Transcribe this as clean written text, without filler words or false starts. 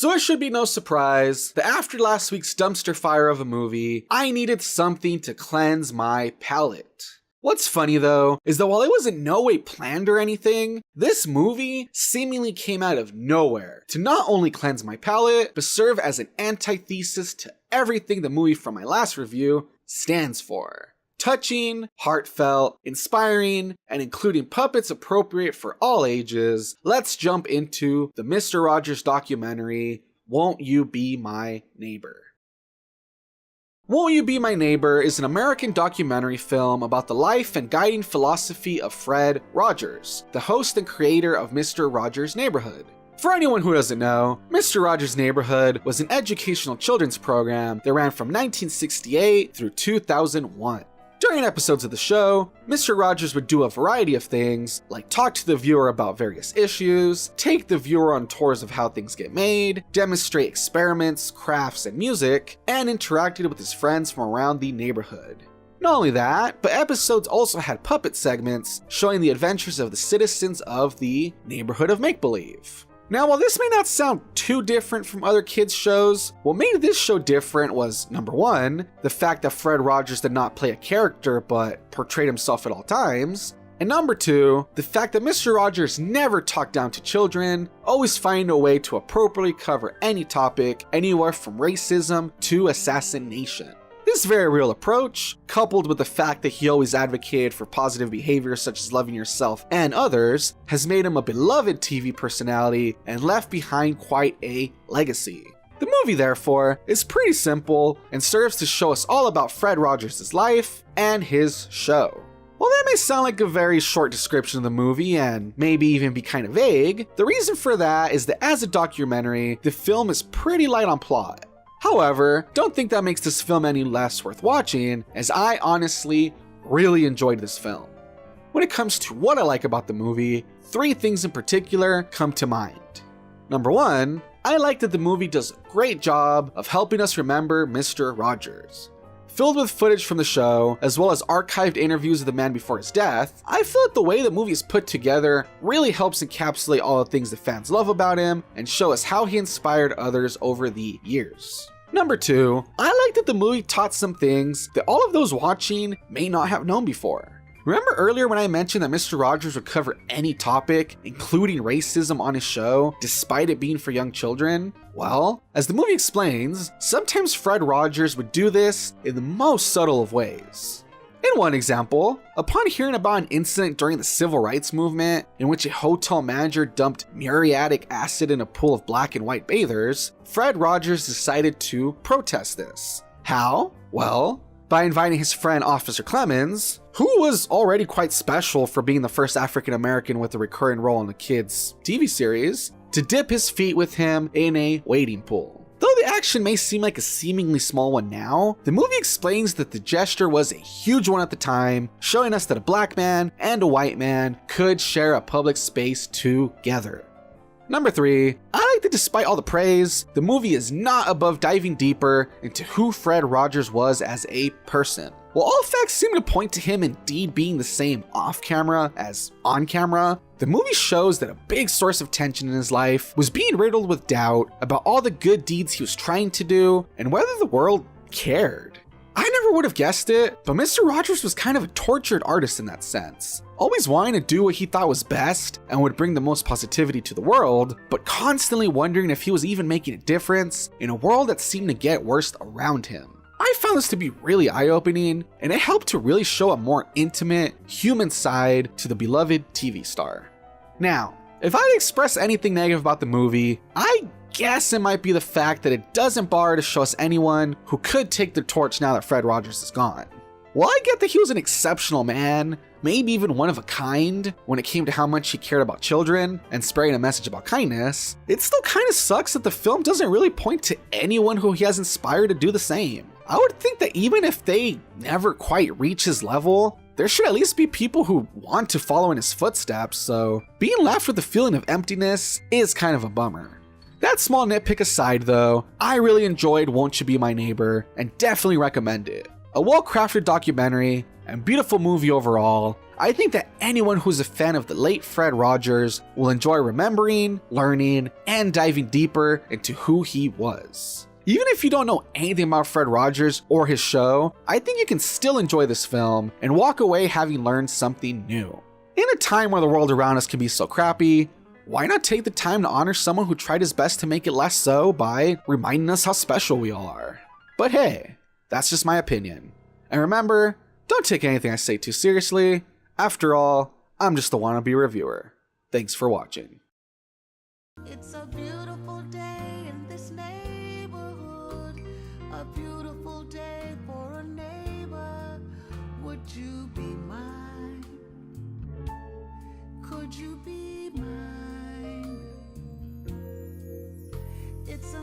So it should be no surprise that after last week's dumpster fire of a movie, I needed something to cleanse my palate. What's funny though, is that while it was in no way planned or anything, this movie seemingly came out of nowhere to not only cleanse my palate, but serve as an antithesis to everything the movie from my last review stands for. Touching, heartfelt, inspiring, and including puppets appropriate for all ages, let's jump into the Mr. Rogers documentary, Won't You Be My Neighbor? Won't You Be My Neighbor is an American documentary film about the life and guiding philosophy of Fred Rogers, the host and creator of Mr. Rogers' Neighborhood. For anyone who doesn't know, Mr. Rogers' Neighborhood was an educational children's program that ran from 1968 through 2001. During episodes of the show, Mr. Rogers would do a variety of things, like talk to the viewer about various issues, take the viewer on tours of how things get made, demonstrate experiments, crafts, and music, and interacted with his friends from around the neighborhood. Not only that, but episodes also had puppet segments showing the adventures of the citizens of the neighborhood of make-believe. Now, while this may not sound too different from other kids' shows, what made this show different was, number one, the fact that Fred Rogers did not play a character but portrayed himself at all times, and number two, the fact that Mr. Rogers never talked down to children, always finding a way to appropriately cover any topic, anywhere from racism to assassination. This very real approach, coupled with the fact that he always advocated for positive behavior such as loving yourself and others, has made him a beloved TV personality and left behind quite a legacy. The movie, therefore, is pretty simple and serves to show us all about Fred Rogers' life and his show. While that may sound like a very short description of the movie and maybe even be kind of vague, the reason for that is that as a documentary, the film is pretty light on plot. However, don't think that makes this film any less worth watching, as I honestly really enjoyed this film. When it comes to what I like about the movie, three things in particular come to mind. Number one, I like that the movie does a great job of helping us remember Mr. Rogers. Filled with footage from the show, as well as archived interviews of the man before his death, I feel that the way the movie is put together really helps encapsulate all the things the fans love about him and show us how he inspired others over the years. Number two, I like that the movie taught some things that all of those watching may not have known before. Remember earlier when I mentioned that Mr. Rogers would cover any topic, including racism on his show, despite it being for young children? Well, as the movie explains, sometimes Fred Rogers would do this in the most subtle of ways. In one example, upon hearing about an incident during the civil rights movement in which a hotel manager dumped muriatic acid in a pool of black and white bathers, Fred Rogers decided to protest this. How? Well, by inviting his friend Officer Clemens, who was already quite special for being the first African American with a recurring role in the kids' TV series, to dip his feet with him in a wading pool. Though the action may seem like a seemingly small one now, the movie explains that the gesture was a huge one at the time, showing us that a black man and a white man could share a public space together. Number three, I like that despite all the praise, the movie is not above diving deeper into who Fred Rogers was as a person. While all facts seem to point to him indeed being the same off-camera as on-camera, the movie shows that a big source of tension in his life was being riddled with doubt about all the good deeds he was trying to do and whether the world cared. I never would have guessed it, but Mr. Rogers was kind of a tortured artist in that sense. Always wanting to do what he thought was best and would bring the most positivity to the world, but constantly wondering if he was even making a difference in a world that seemed to get worse around him. I found this to be really eye-opening, and it helped to really show a more intimate, human side to the beloved TV star. Now, if I express anything negative about the movie, I guess it might be the fact that it doesn't bother to show us anyone who could take the torch now that Fred Rogers is gone. While I get that he was an exceptional man, maybe even one of a kind when it came to how much he cared about children and spreading a message about kindness, it still kind of sucks that the film doesn't really point to anyone who he has inspired to do the same. I would think that even if they never quite reach his level, there should at least be people who want to follow in his footsteps, so being left with a feeling of emptiness is kind of a bummer. That small nitpick aside though, I really enjoyed Won't You Be My Neighbor and definitely recommend it. A well-crafted documentary, and beautiful movie overall, I think that anyone who's a fan of the late Fred Rogers will enjoy remembering, learning, and diving deeper into who he was. Even if you don't know anything about Fred Rogers or his show, I think you can still enjoy this film and walk away having learned something new. In a time where the world around us can be so crappy, why not take the time to honor someone who tried his best to make it less so by reminding us how special we all are? But hey, that's just my opinion. And remember, don't take anything I say too seriously. After all, I'm just a wannabe reviewer. Thanks for watching. It's a beautiful day in this neighborhood, a beautiful day for a neighbor. Would you be mine? Could you be mine? It's a